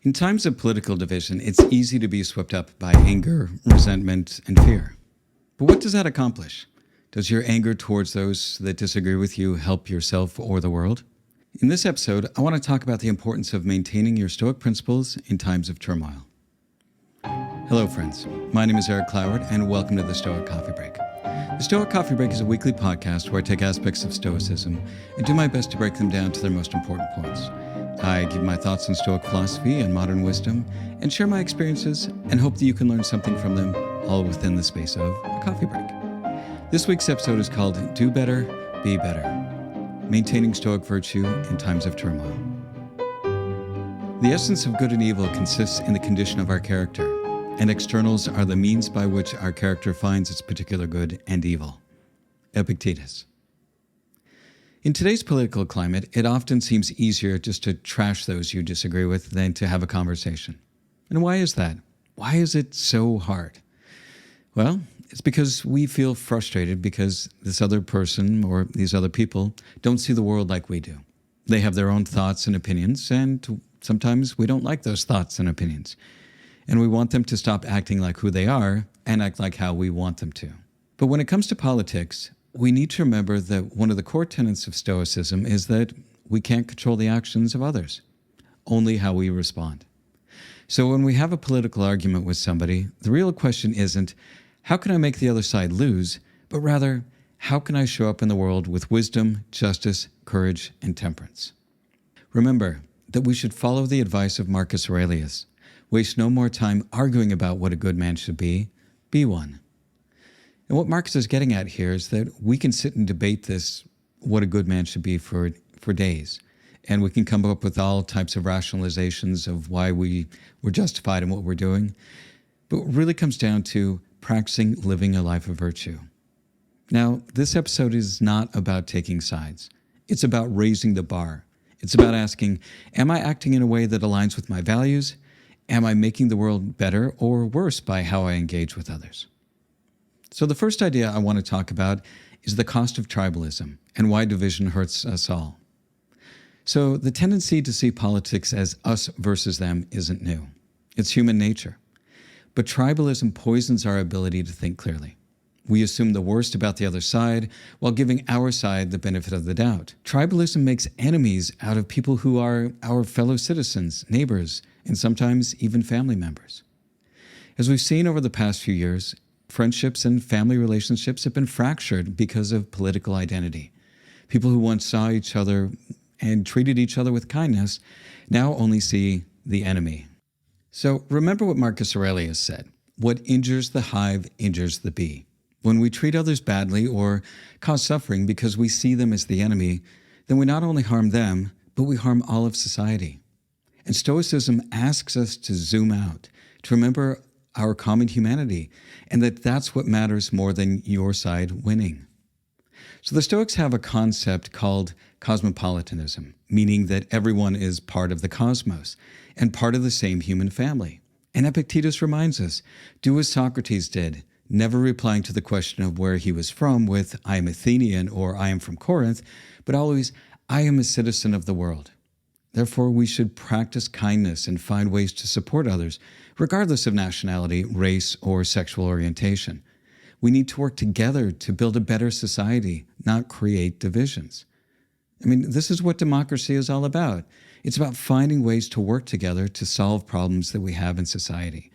In times of political division, it's easy to be swept up by anger, resentment, and fear. But what does that accomplish? Does your anger towards those that disagree with you help yourself or the world? In this episode, I want to talk about the importance of maintaining your Stoic principles in times of turmoil. Hello, friends. My name is Eric Cloward, and welcome to the Stoic Coffee Break. The Stoic Coffee Break is a weekly podcast where I take aspects of Stoicism and do my best to break them down to their most important points. I give my thoughts on Stoic philosophy and modern wisdom and share my experiences and hope that you can learn something from them, all within the space of a coffee break. This week's episode is called Do Better, Be Better, Maintaining Stoic Virtue in Times of Turmoil. The essence of good and evil consists in the condition of our character, and externals are the means by which our character finds its particular good and evil. Epictetus. In today's political climate, it often seems easier just to trash those you disagree with than to have a conversation. And why is that? Why is it so hard? Well, it's because we feel frustrated because this other person or these other people don't see the world like we do. They have their own thoughts and opinions, and sometimes we don't like those thoughts and opinions. And we want them to stop acting like who they are and act like how we want them to. But when it comes to politics, we need to remember that one of the core tenets of Stoicism is that we can't control the actions of others, only how we respond. So when we have a political argument with somebody, the real question isn't, how can I make the other side lose, but rather, how can I show up in the world with wisdom, justice, courage, and temperance? Remember that we should follow the advice of Marcus Aurelius. Waste no more time arguing about what a good man should be one. And what Marcus is getting at here is that we can sit and debate this, what a good man should be, for days. And we can come up with all types of rationalizations of why we're justified in what we're doing. But it really comes down to practicing living a life of virtue. Now, this episode is not about taking sides. It's about raising the bar. It's about asking, am I acting in a way that aligns with my values? Am I making the world better or worse by how I engage with others? So the first idea I want to talk about is the cost of tribalism and why division hurts us all. So the tendency to see politics as us versus them isn't new. It's human nature. But tribalism poisons our ability to think clearly. We assume the worst about the other side while giving our side the benefit of the doubt. Tribalism makes enemies out of people who are our fellow citizens, neighbors, and sometimes even family members. As we've seen over the past few years, friendships and family relationships have been fractured because of political identity. People who once saw each other and treated each other with kindness now only see the enemy. So remember what Marcus Aurelius said, what injures the hive injures the bee. When we treat others badly or cause suffering because we see them as the enemy, then we not only harm them, but we harm all of society. And Stoicism asks us to zoom out, to remember our common humanity, and that's what matters more than your side winning. So the Stoics have a concept called cosmopolitanism, meaning that everyone is part of the cosmos and part of the same human family. And Epictetus reminds us, do as Socrates did, never replying to the question of where he was from with, I am Athenian or I am from Corinth, but always, I am a citizen of the world. Therefore, we should practice kindness and find ways to support others, regardless of nationality, race, or sexual orientation. We need to work together to build a better society, not create divisions. I mean, this is what democracy is all about. It's about finding ways to work together to solve problems that we have in society.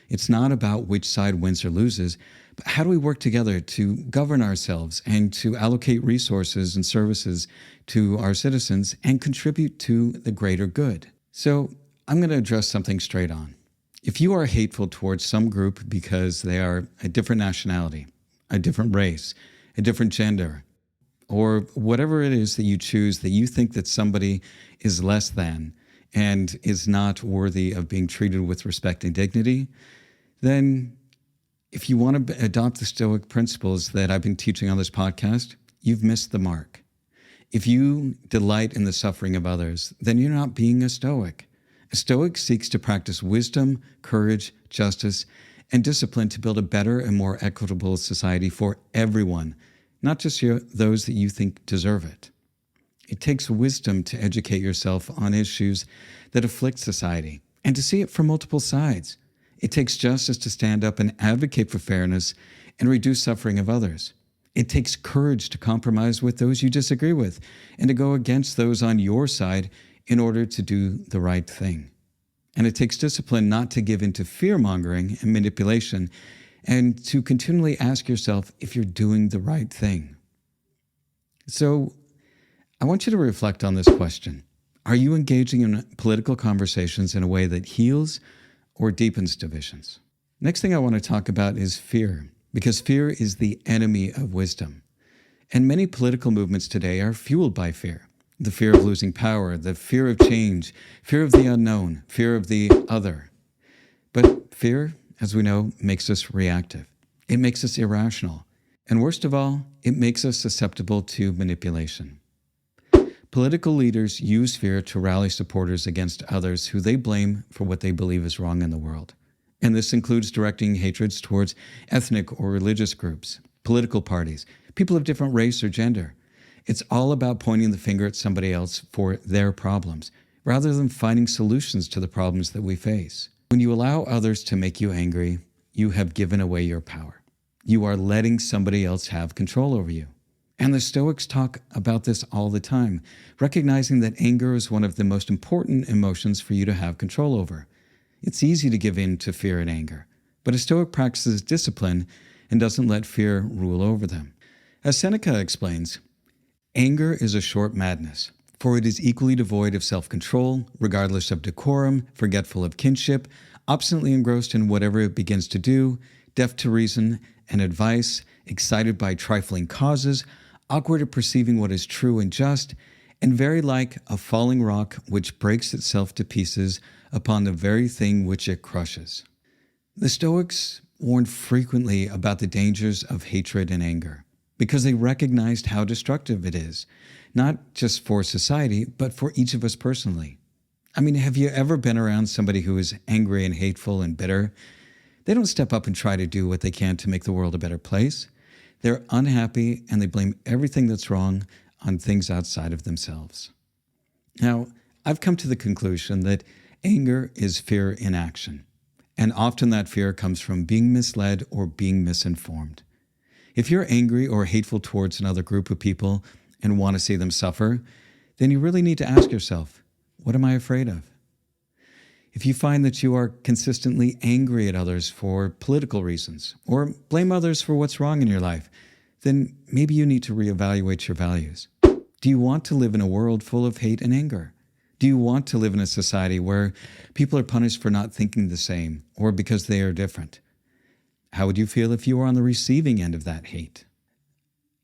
It's not about which side wins or loses, but how do we work together to govern ourselves and to allocate resources and services to our citizens and contribute to the greater good? So I'm going to address something straight on. If you are hateful towards some group because they are a different nationality, a different race, a different gender, or whatever it is that you choose that you think that somebody is less than and is not worthy of being treated with respect and dignity, then if you want to adopt the Stoic principles that I've been teaching on this podcast, you've missed the mark. If you delight in the suffering of others, then you're not being a Stoic. A Stoic seeks to practice wisdom, courage, justice, and discipline to build a better and more equitable society for everyone, not just those that you think deserve it. It takes wisdom to educate yourself on issues that afflict society and to see it from multiple sides. It takes justice to stand up and advocate for fairness and reduce suffering of others. It takes courage to compromise with those you disagree with and to go against those on your side in order to do the right thing. And it takes discipline not to give in to fear-mongering and manipulation, and to continually ask yourself if you're doing the right thing. So, I want you to reflect on this question. Are you engaging in political conversations in a way that heals or deepens divisions? Next thing I want to talk about is fear, because fear is the enemy of wisdom. And many political movements today are fueled by fear. The fear of losing power, the fear of change, fear of the unknown, fear of the other. But fear, as we know, makes us reactive. It makes us irrational. And worst of all, it makes us susceptible to manipulation. Political leaders use fear to rally supporters against others who they blame for what they believe is wrong in the world. And this includes directing hatreds towards ethnic or religious groups, political parties, people of different race or gender. It's all about pointing the finger at somebody else for their problems, rather than finding solutions to the problems that we face. When you allow others to make you angry, you have given away your power. You are letting somebody else have control over you. And the Stoics talk about this all the time, recognizing that anger is one of the most important emotions for you to have control over. It's easy to give in to fear and anger, but a Stoic practices discipline and doesn't let fear rule over them. As Seneca explains, anger is a short madness, for it is equally devoid of self-control, regardless of decorum, forgetful of kinship, obstinately engrossed in whatever it begins to do, deaf to reason and advice, excited by trifling causes, awkward at perceiving what is true and just, and very like a falling rock which breaks itself to pieces upon the very thing which it crushes. The Stoics warned frequently about the dangers of hatred and anger, because they recognized how destructive it is, not just for society, but for each of us personally. I mean, have you ever been around somebody who is angry and hateful and bitter? They don't step up and try to do what they can to make the world a better place. They're unhappy and they blame everything that's wrong on things outside of themselves. Now, I've come to the conclusion that anger is fear in action, and often that fear comes from being misled or being misinformed. If you're angry or hateful towards another group of people and want to see them suffer, then you really need to ask yourself, what am I afraid of? If you find that you are consistently angry at others for political reasons or blame others for what's wrong in your life, then maybe you need to reevaluate your values. Do you want to live in a world full of hate and anger? Do you want to live in a society where people are punished for not thinking the same or because they are different? How would you feel if you were on the receiving end of that hate?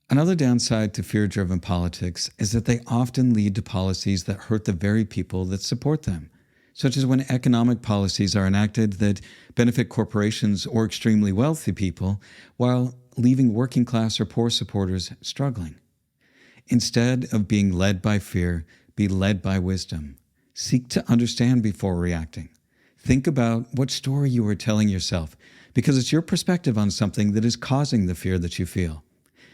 Another downside to fear-driven politics is that they often lead to policies that hurt the very people that support them, such as when economic policies are enacted that benefit corporations or extremely wealthy people while leaving working class or poor supporters struggling. Instead of being led by fear, be led by wisdom. Seek to understand before reacting. Think about what story you are telling yourself, because it's your perspective on something that is causing the fear that you feel.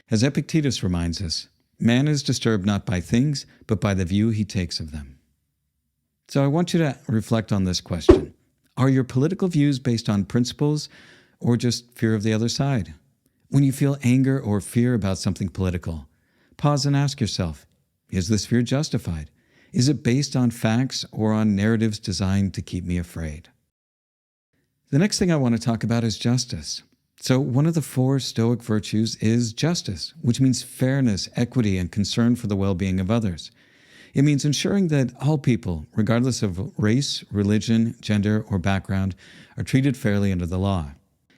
As Epictetus reminds us, man is disturbed not by things, but by the view he takes of them. So I want you to reflect on this question. Are your political views based on principles or just fear of the other side? When you feel anger or fear about something political, pause and ask yourself, is this fear justified? Is it based on facts or on narratives designed to keep me afraid? The next thing I want to talk about is justice. So one of the 4 Stoic virtues is justice, which means fairness, equity, and concern for the well-being of others. It means ensuring that all people, regardless of race, religion, gender, or background, are treated fairly under the law.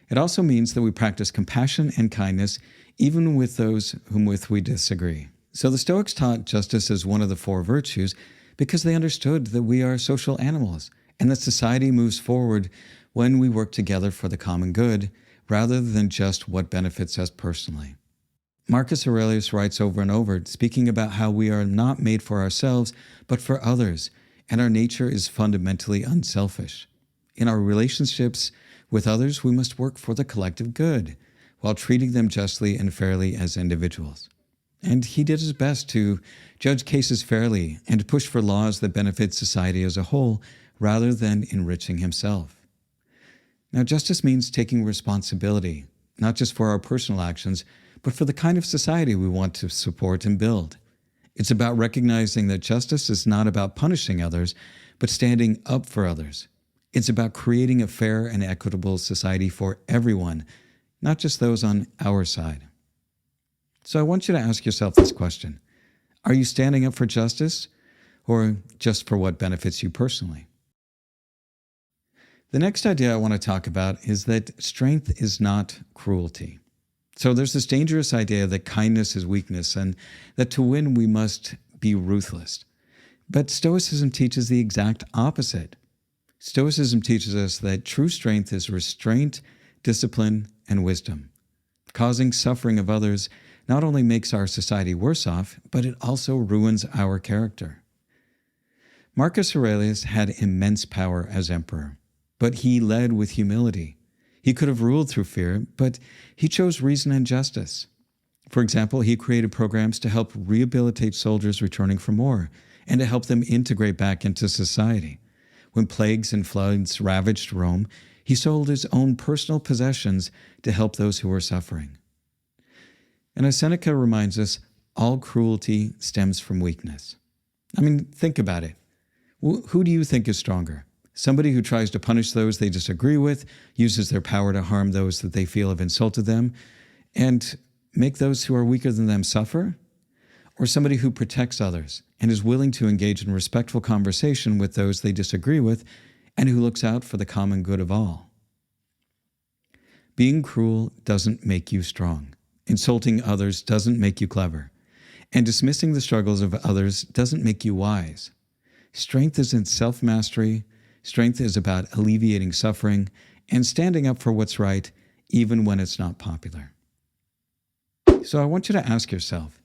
It also means that we practice compassion and kindness even with those whom with we disagree. So the Stoics taught justice as one of the 4 virtues because they understood that we are social animals and that society moves forward when we work together for the common good rather than just what benefits us personally. Marcus Aurelius writes over and over, speaking about how we are not made for ourselves, but for others, and our nature is fundamentally unselfish. In our relationships with others, we must work for the collective good, while treating them justly and fairly as individuals. And he did his best to judge cases fairly and to push for laws that benefit society as a whole, rather than enriching himself. Now, justice means taking responsibility, not just for our personal actions, but for the kind of society we want to support and build. It's about recognizing that justice is not about punishing others, but standing up for others. It's about creating a fair and equitable society for everyone, not just those on our side. So I want you to ask yourself this question. Are you standing up for justice, or just for what benefits you personally? The next idea I want to talk about is that strength is not cruelty. So there's this dangerous idea that kindness is weakness and that to win we must be ruthless. But Stoicism teaches the exact opposite. Stoicism teaches us that true strength is restraint, discipline, and wisdom. Causing suffering of others not only makes our society worse off, but it also ruins our character. Marcus Aurelius had immense power as emperor, but he led with humility. He could have ruled through fear, but he chose reason and justice. For example, he created programs to help rehabilitate soldiers returning from war and to help them integrate back into society. When plagues and floods ravaged Rome, he sold his own personal possessions to help those who were suffering. And as Seneca reminds us, all cruelty stems from weakness. I mean, think about it. Who do you think is stronger? Somebody who tries to punish those they disagree with, uses their power to harm those that they feel have insulted them, and make those who are weaker than them suffer? Or somebody who protects others and is willing to engage in respectful conversation with those they disagree with, and who looks out for the common good of all? Being cruel doesn't make you strong. Insulting others doesn't make you clever. And dismissing the struggles of others doesn't make you wise. Strength isn't self-mastery. Strength is about alleviating suffering and standing up for what's right, even when it's not popular. So I want you to ask yourself,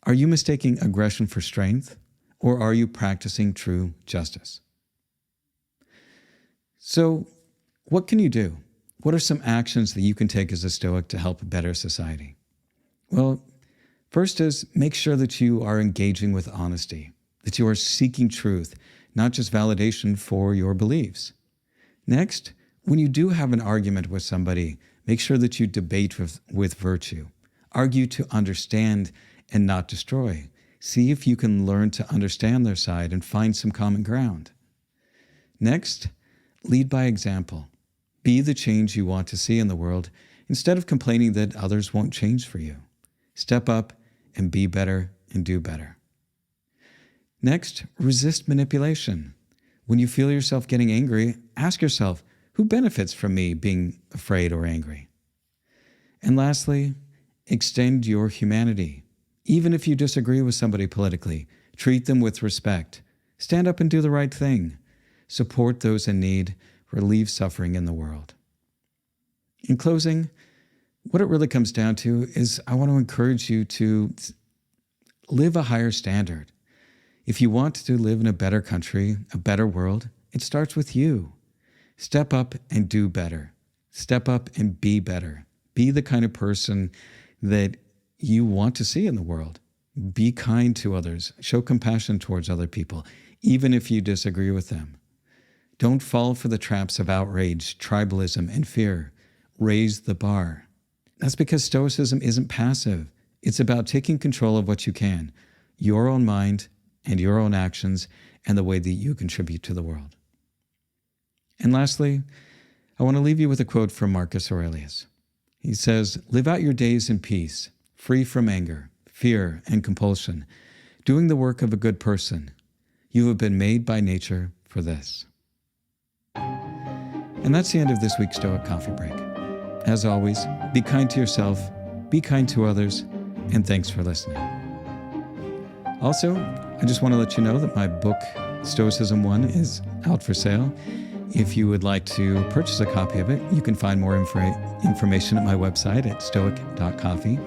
are you mistaking aggression for strength, or are you practicing true justice? So what can you do? What are some actions that you can take as a Stoic to help a better society? Well, first is make sure that you are engaging with honesty, that you are seeking truth, not just validation for your beliefs. Next, when you do have an argument with somebody, make sure that you debate with virtue. Argue to understand and not destroy. See if you can learn to understand their side and find some common ground. Next, lead by example. Be the change you want to see in the world instead of complaining that others won't change for you. Step up and be better and do better. Next, resist manipulation. When you feel yourself getting angry, ask yourself, who benefits from me being afraid or angry? And lastly, extend your humanity. Even if you disagree with somebody politically, treat them with respect. Stand up and do the right thing. Support those in need. Relieve suffering in the world. In closing, what it really comes down to is I want to encourage you to live a higher standard. If you want to live in a better country, a better world, it starts with you. Step up and do better. Step up and be better. Be the kind of person that you want to see in the world. Be kind to others. Show compassion towards other people, even if you disagree with them. Don't fall for the traps of outrage, tribalism, and fear. Raise the bar. That's because Stoicism isn't passive. It's about taking control of what you can, your own mind and your own actions, and the way that you contribute to the world. And lastly, I want to leave you with a quote from Marcus Aurelius. He says, "Live out your days in peace, free from anger, fear, and compulsion, doing the work of a good person. You have been made by nature for this." And that's the end of this week's Stoic Coffee Break. As always, be kind to yourself, be kind to others, and thanks for listening. Also, I just want to let you know that my book, Stoicism 1, is out for sale. If you would like to purchase a copy of it, you can find more information at my website at stoic.coffee.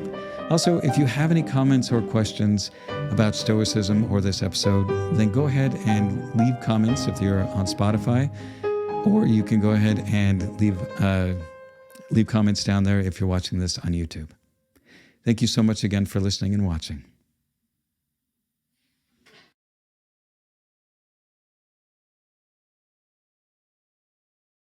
Also, if you have any comments or questions about Stoicism or this episode, then go ahead and leave comments if you're on Spotify, or you can go ahead and leave comments down there if you're watching this on YouTube. Thank you so much again for listening and watching.